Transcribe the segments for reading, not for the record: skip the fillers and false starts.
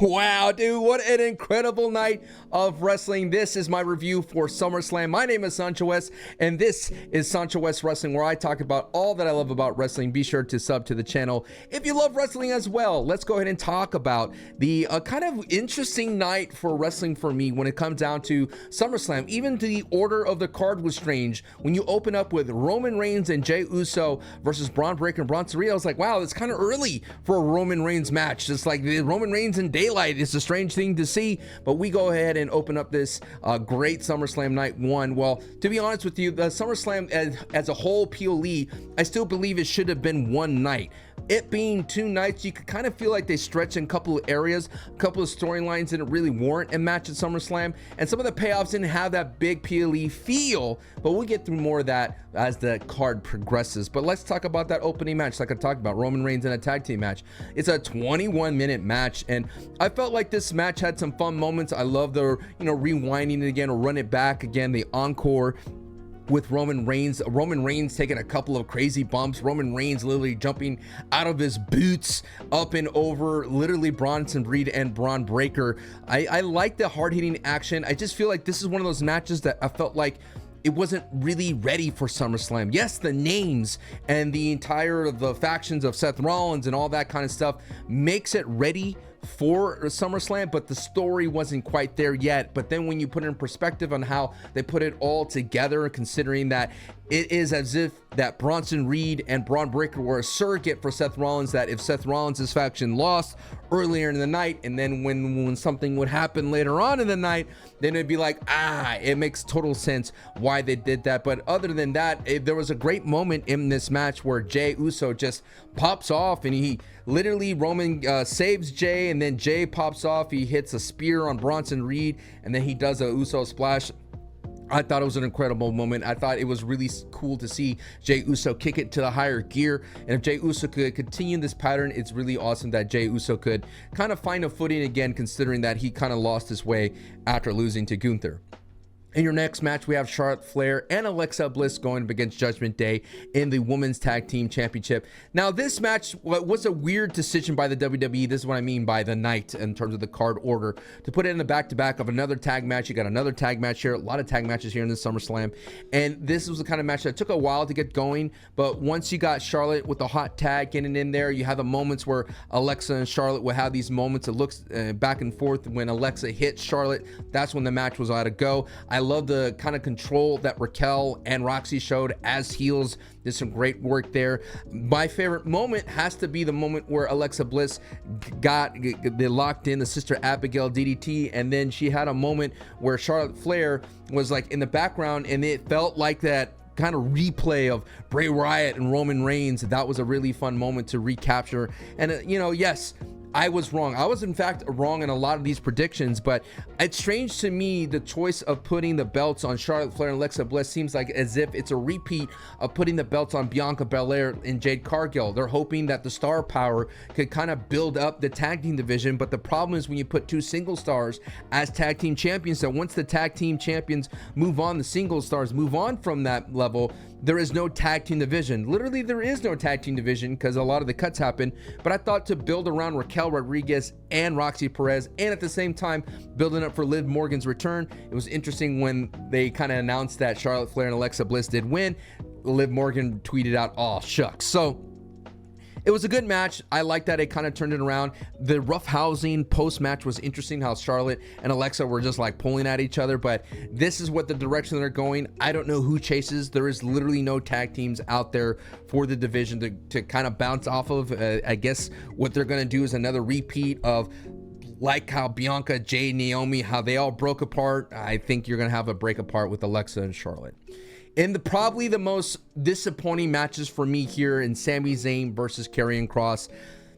Wow, dude, what an incredible night of wrestling. This is my review for SummerSlam. My name is Sancho West, and this is Sancho West Wrestling, where I talk about all that I love about wrestling. Be sure to sub to the channel if you love wrestling as well. Let's go ahead and talk about the kind of interesting night for wrestling for me when it comes down to SummerSlam. Even the order of the card was strange. When you open up with Roman Reigns and Jey Uso versus Bron Breakker Bronson Reed, I was like, wow, it's kind of early for a Roman Reigns match. It's like the Roman Reigns in daylight. It's a strange thing to see, but we go ahead and open up this great SummerSlam night one. Well, to be honest with you, the SummerSlam as a whole PLE, I still believe it should have been one night. It being two nights, you could kind of feel like they stretch in a couple of areas, a couple of storylines didn't really warrant a match at SummerSlam, and some of the payoffs didn't have that big PLE feel, but we'll get through more of that as the card progresses. But let's talk about that opening match like I talked about, Roman Reigns in a tag team match. It's a 21-minute match, and I felt like this match had some fun moments. I love the, rewinding it again or run it back again, the encore with Roman Reigns taking a couple of crazy bumps, Roman Reigns literally jumping out of his boots up and over literally Bronson Reed and Bron Breakker. I like the hard-hitting action. I just feel like this is one of those matches that I felt like it wasn't really ready for SummerSlam. Yes, the names and the factions of Seth Rollins and all that kind of stuff makes it ready for SummerSlam, but the story wasn't quite there yet. But then when you put it in perspective on how they put it all together, considering that it is as if that Bronson Reed and Bron Breakker were a surrogate for Seth Rollins, that if Seth Rollins' faction lost earlier in the night, and then when something would happen later on in the night, then it'd be like, it makes total sense why they did that. But other than that, there was a great moment in this match where Jey Uso just pops off, and he literally, Roman saves Jey, and then Jey pops off, he hits a spear on Bronson Reed, and then he does a Uso splash. I thought it was an incredible moment. I thought it was really cool to see Jey Uso kick it to the higher gear. And if Jey Uso could continue this pattern, it's really awesome that Jey Uso could kind of find a footing again, considering that he kind of lost his way after losing to Gunther. In your next match, we have Charlotte Flair and Alexa Bliss going up against Judgment Day in the Women's Tag Team Championship. Now, this match was a weird decision by the WWE. This is what I mean by the night in terms of the card order. To put it in the back-to-back of another tag match, you got another tag match here, a lot of tag matches here in the SummerSlam. And this was the kind of match that took a while to get going, but once you got Charlotte with the hot tag getting in there, you have the moments where Alexa and Charlotte will have these moments. It looks back and forth. When Alexa hits Charlotte, that's when the match was out to go. I love the kind of control that Raquel and Roxy showed as heels. Did some great work there. My favorite moment has to be the moment where Alexa Bliss they locked in the Sister Abigail DDT, and then she had a moment where Charlotte Flair was like in the background, and it felt like that kind of replay of Bray Wyatt and Roman Reigns. That was a really fun moment to recapture. And yes, I was wrong. I was in fact wrong in a lot of these predictions, but it's strange to me the choice of putting the belts on Charlotte Flair and Alexa Bliss seems like as if it's a repeat of putting the belts on Bianca Belair and Jade Cargill. They're hoping that the star power could kind of build up the tag team division, but the problem is when you put two single stars as tag team champions, that once the tag team champions move on, the single stars move on from that level, there is no tag team division. Literally, there is no tag team division because a lot of the cuts happen. But I thought to build around Raquel Rodriguez and Roxy Perez, and at the same time building up for Liv Morgan's return. It was interesting when they kind of announced that Charlotte Flair and Alexa Bliss did win. Liv Morgan tweeted out, "Oh shucks." So it was a good match. I like that it kind of turned it around. The roughhousing post-match was interesting, how Charlotte and Alexa were just like pulling at each other, but this is what the direction they're going. I don't know who chases. There is literally no tag teams out there for the division to kind of bounce off of. I guess what they're going to do is another repeat of like how Bianca, Jade, Naomi, how they all broke apart. I think you're going to have a break apart with Alexa and Charlotte. In probably the most disappointing matches for me here in Sami Zayn versus Karrion Kross,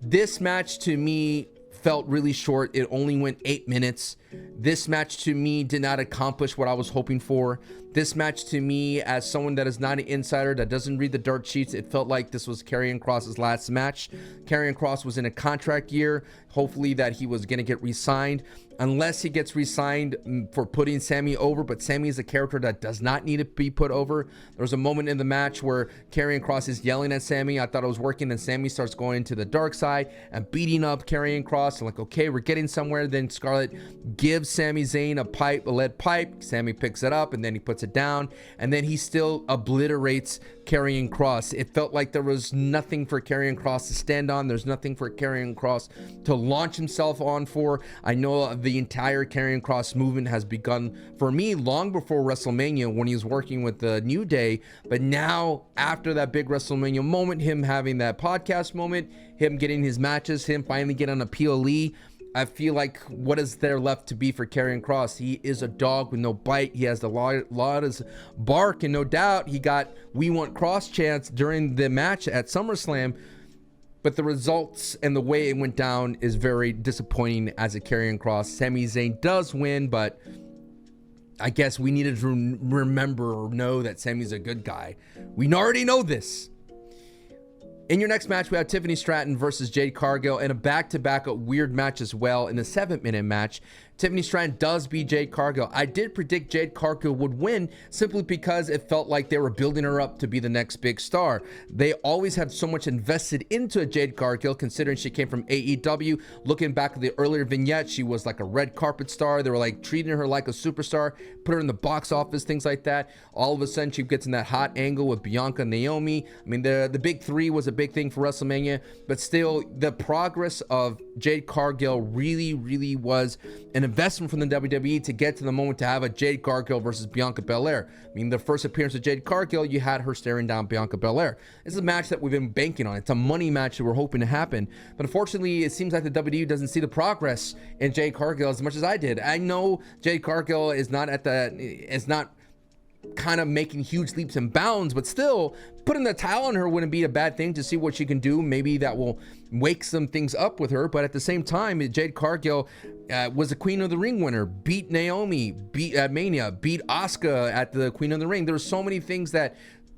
this match to me felt really short. It only went 8 minutes. This match to me did not accomplish what I was hoping for. This match to me, as someone that is not an insider, that doesn't read the dirt sheets, it felt like this was Karrion Kross's last match. Karrion Kross was in a contract year. Hopefully that he was going to get re-signed. Unless he gets re-signed for putting Sami over, but Sami is a character that does not need to be put over. There was a moment in the match where Karrion Kross is yelling at Sami. I thought it was working, and Sami starts going to the dark side and beating up Karrion Kross. Kross. I'm like, okay, we're getting somewhere. Then Scarlett gives Sami Zayn a lead pipe. Sami picks it up and then he puts it down, and then he still obliterates Karrion Kross. It felt like there was nothing for Karrion Kross to stand on. There's nothing for Karrion Kross to launch himself on for. I know the entire Karrion Kross movement has begun for me long before WrestleMania when he was working with the New Day, but now after that big WrestleMania moment, him having that podcast moment, him getting his matches, him finally getting on a PLE, I feel like what is there left to be for Karrion Kross? He is a dog with no bite. He has the loudest bark, and no doubt he got "We Want Kross" chants during the match at SummerSlam. But the results and the way it went down is very disappointing as a Karrion Kross. Sami Zayn does win, but I guess we needed to remember or know that Sami's a good guy. We already know this. In your next match, we have Tiffany Stratton versus Jade Cargill in a back-to-back weird match as well. In the 7-minute match, Tiffany Stratton does beat Jade Cargill. I did predict Jade Cargill would win simply because it felt like they were building her up to be the next big star. They always had so much invested into Jade Cargill, considering she came from AEW. Looking back at the earlier vignette, she was like a red carpet star. They were like treating her like a superstar, put her in the box office, things like that. All of a sudden, she gets in that hot angle with Bianca and Naomi. I mean, the big three was a big thing for WrestleMania, but still, the progress of Jade Cargill really was an investment from the WWE to get to the moment to have a Jade Cargill versus Bianca Belair. I mean, the first appearance of Jade Cargill, you had her staring down Bianca Belair. This is a match that we've been banking on. It's a money match that we're hoping to happen. But unfortunately, it seems like the WWE doesn't see the progress in Jade Cargill as much as I did. I know Jade Cargill is not kind of making huge leaps and bounds, but still putting the towel on her wouldn't be a bad thing to see what she can do. Maybe that will wake some things up with her. But at the same time, Jade Cargill was a Queen of the Ring winner, beat Naomi, beat Mania, beat Asuka at the Queen of the Ring. There's so many things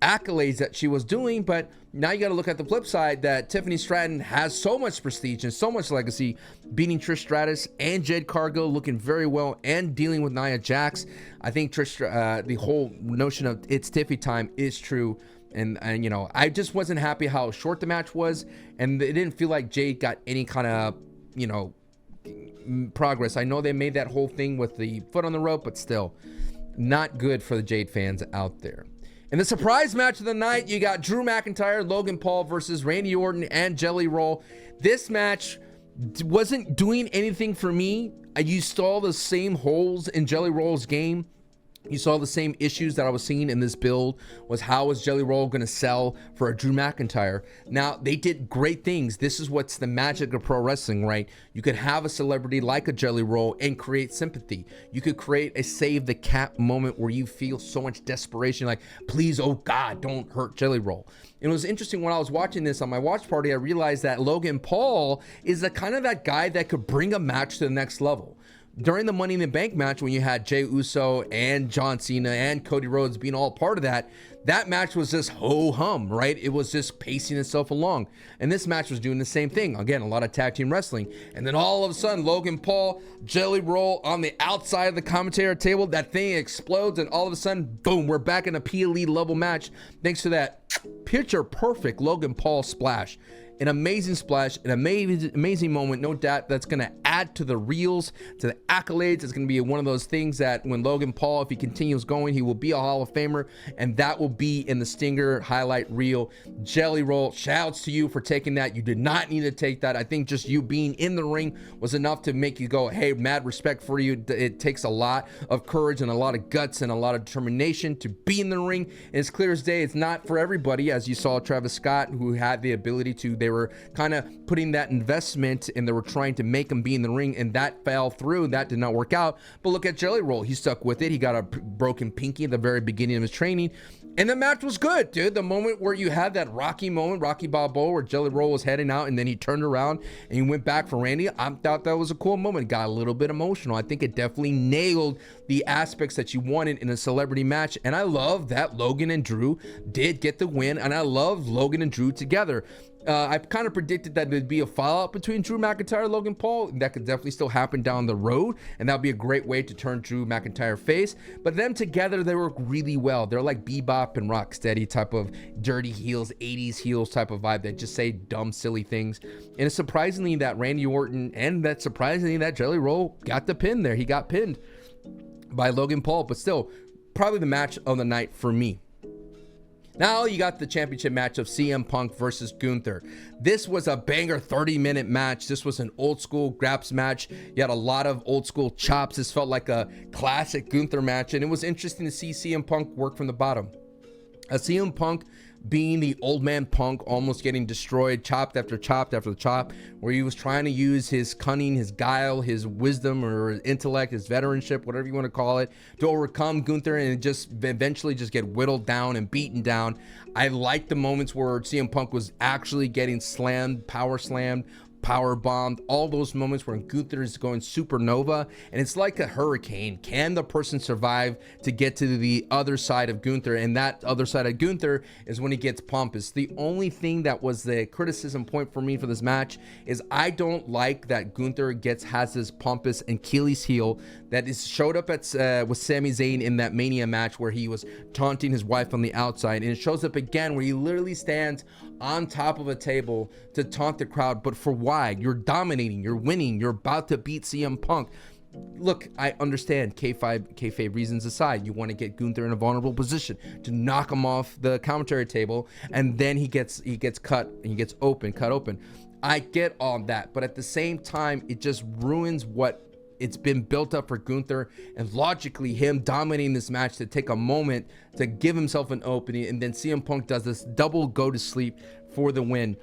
accolades that she was doing, but now you got to look at the flip side that Tiffany Stratton has so much prestige and so much legacy, beating Trish Stratus and Jade Cargill, looking very well, and dealing with Nia Jax. I think the whole notion of it's Tiffy time is true. And you know, I just wasn't happy how short the match was, and it didn't feel like Jade got any kind of, you know, progress. I know they made that whole thing with the foot on the rope, but still not good for the Jade fans out there. In the surprise match of the night, you got Drew McIntyre, Logan Paul versus Randy Orton and Jelly Roll. This match wasn't doing anything for me. You saw the same holes in Jelly Roll's game. You saw the same issues that I was seeing in this build. Was how was Jelly Roll going to sell for a Drew McIntyre? Now, they did great things. This is what's the magic of pro wrestling, right? You could have a celebrity like a Jelly Roll and create sympathy. You could create a save the cat moment where you feel so much desperation, like, please, oh God, don't hurt Jelly Roll. It was interesting when I was watching this on my watch party, I realized that Logan Paul is the kind of that guy that could bring a match to the next level. During the Money in the Bank match, when you had Jey Uso and John Cena and Cody Rhodes being all part of that match was just ho-hum, right? It was just pacing itself along. And this match was doing the same thing. Again, a lot of tag team wrestling. And then all of a sudden, Logan Paul, Jelly Roll on the outside of the commentator table, that thing explodes, and all of a sudden, boom, we're back in a PLE level match thanks to that picture perfect Logan Paul splash. An amazing splash, an amazing moment, no doubt. That's going to add to the reels, to the accolades. It's going to be one of those things that when Logan Paul, if he continues going, he will be a Hall of Famer, and that will be in the Stinger highlight reel. Jelly Roll, shouts to you for taking that. You did not need to take that. I think just you being in the ring was enough to make you go, hey, mad respect for you. It takes a lot of courage and a lot of guts and a lot of determination to be in the ring. And it's clear as day, it's not for everybody, as you saw Travis Scott, who had the ability to, they were kind of putting that investment and they were trying to make him be in the ring, and that fell through. That did not work out. But look at Jelly Roll. He stuck with it. He got a broken pinky at the very beginning of his training. And the match was good, dude. The moment where you had that Rocky moment, Rocky Balboa, where Jelly Roll was heading out and then he turned around and he went back for Randy. I thought that was a cool moment. It got a little bit emotional. I think it definitely nailed the aspects that you wanted in a celebrity match. And I love that Logan and Drew did get the win. And I love Logan and Drew together. I kind of predicted that there'd be a fallout between Drew McIntyre and Logan Paul. That could definitely still happen down the road, and that would be a great way to turn Drew McIntyre face. But them together, they work really well. They're like Bebop and Rocksteady type of dirty heels, 80s heels type of vibe that just say dumb, silly things. And it's surprisingly that Randy Orton and that surprisingly that Jelly Roll got the pin there. He got pinned by Logan Paul, but still, probably the match of the night for me. Now you got the championship match of CM Punk versus Gunther. This was a banger 30-minute match. This was an old school graps match. You had a lot of old school chops. This felt like a classic Gunther match, and it was interesting to see CM Punk work from the bottom. CM Punk being the old man Punk, almost getting destroyed, chopped after chopped after chop, where he was trying to use his cunning, his guile, his wisdom or his intellect, his veteranship, whatever you want to call it, to overcome Gunther and just eventually just get whittled down and beaten down. I like the moments where CM Punk was actually getting slammed, power bombed, all those moments where Gunther is going supernova, and it's like a hurricane. Can the person survive to get to the other side of Gunther? And that other side of Gunther is when he gets pompous. The only thing that was the criticism point for me for this match is I don't like that Gunther has this pompous Achilles heel that is showed up at with Sami Zayn in that Mania match where he was taunting his wife on the outside, and it shows up again where he literally stands on top of a table to taunt the crowd. But for why? You're dominating, you're winning, you're about to beat CM Punk. Look, I understand kayfabe reasons aside, you want to get Gunther in a vulnerable position to knock him off the commentary table, and then he gets cut and he gets cut open. I get all that, but at the same time, it just ruins what it's been built up for Gunther, and logically him dominating this match to take a moment to give himself an opening, and then CM Punk does this double go to sleep for the win.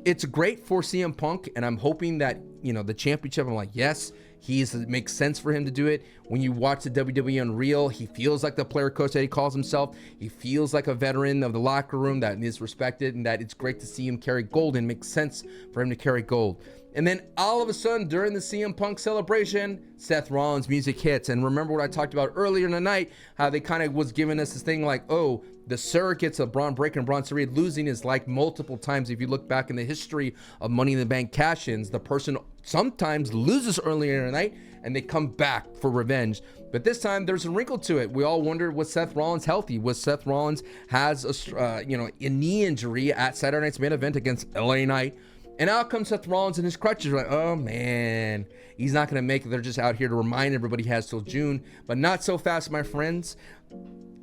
It's great for CM Punk, and I'm hoping that, you know, the championship, I'm like, yes, it makes sense for him to do it. When you watch the WWE Unreal, he feels like the player coach that he calls himself. He feels like a veteran of the locker room that is respected, and that it's great to see him carry gold, and makes sense for him to carry gold. And then all of a sudden, during the CM Punk celebration, Seth Rollins music hits. And remember what I talked about earlier in the night, how they kind of was giving us this thing like, oh, the surrogates of Bron Breakker and Bronson Reed losing is like multiple times. If you look back in the history of Money in the Bank cash-ins, the person sometimes loses earlier in the night and they come back for revenge. But this time there's a wrinkle to it. We all wondered, was Seth Rollins healthy? Was Seth Rollins has a knee injury at Saturday night's main event against LA Knight? And out comes Seth Rollins and his crutches. We're like, oh man, he's not going to make it. They're just out here to remind everybody he has till June. But not so fast, my friends.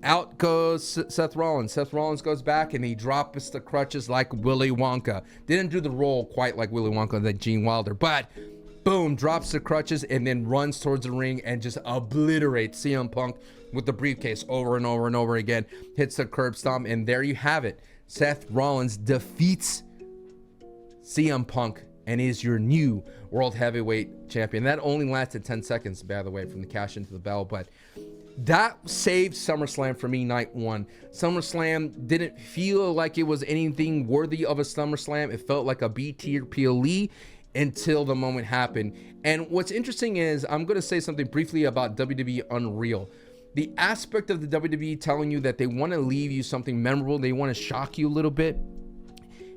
Out goes Seth Rollins. Seth Rollins goes back and he drops the crutches like Willy Wonka. Didn't do the roll quite like Willy Wonka, like Gene Wilder. But boom, drops the crutches and then runs towards the ring and just obliterates CM Punk with the briefcase over and over and over again. Hits the curb stomp, and there you have it. Seth Rollins defeats CM Punk and is your new World Heavyweight Champion. That only lasted 10 seconds, by the way, from the cash into the bell, but that saved SummerSlam for me night one. SummerSlam didn't feel like it was anything worthy of a SummerSlam. It felt like a B-tier PLE until the moment happened. And what's interesting is, I'm going to say something briefly about WWE Unreal. The aspect of the WWE telling you that they want to leave you something memorable, they want to shock you a little bit.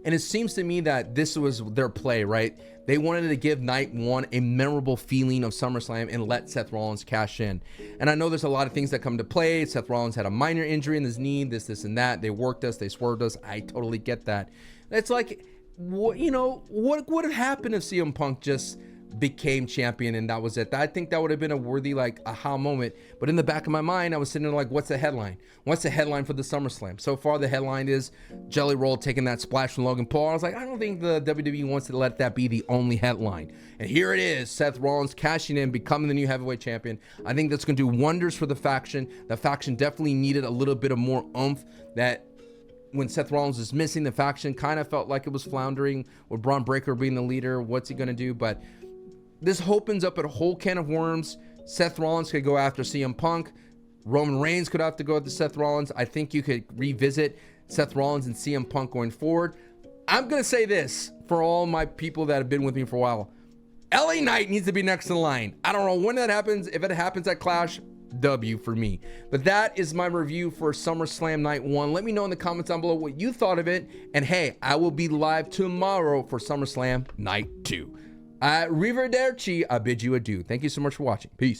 And it seems to me that this was their play, right? They wanted to give night one a memorable feeling of SummerSlam and let Seth Rollins cash in. And I know there's a lot of things that come to play. Seth Rollins had a minor injury in his knee, this, and that. They worked us, they swerved us. I totally get that. It's like, what would have happened if CM Punk just became champion and that was it? I think that would have been a worthy like aha moment. But in the back of my mind, I was sitting there like, what's the headline? What's the headline for the SummerSlam? So far, the headline is Jelly Roll taking that splash from Logan Paul. I was like, I don't think the WWE wants to let that be the only headline. And here it is, Seth Rollins cashing in, becoming the new heavyweight champion. I think that's going to do wonders for the faction. The faction definitely needed a little bit of more oomph. That when Seth Rollins is missing, the faction kind of felt like it was floundering with Bron Breakker being the leader. What's he going to do? But this opens up a whole can of worms. Seth Rollins could go after CM Punk. Roman Reigns could have to go after Seth Rollins. I think you could revisit Seth Rollins and CM Punk going forward. I'm going to say this for all my people that have been with me for a while. LA Knight needs to be next in line. I don't know when that happens. If it happens at Clash, W for me. But that is my review for SummerSlam Night 1. Let me know in the comments down below what you thought of it. And hey, I will be live tomorrow for SummerSlam Night 2. Arrivederci, I bid you adieu. Thank you so much for watching. Peace.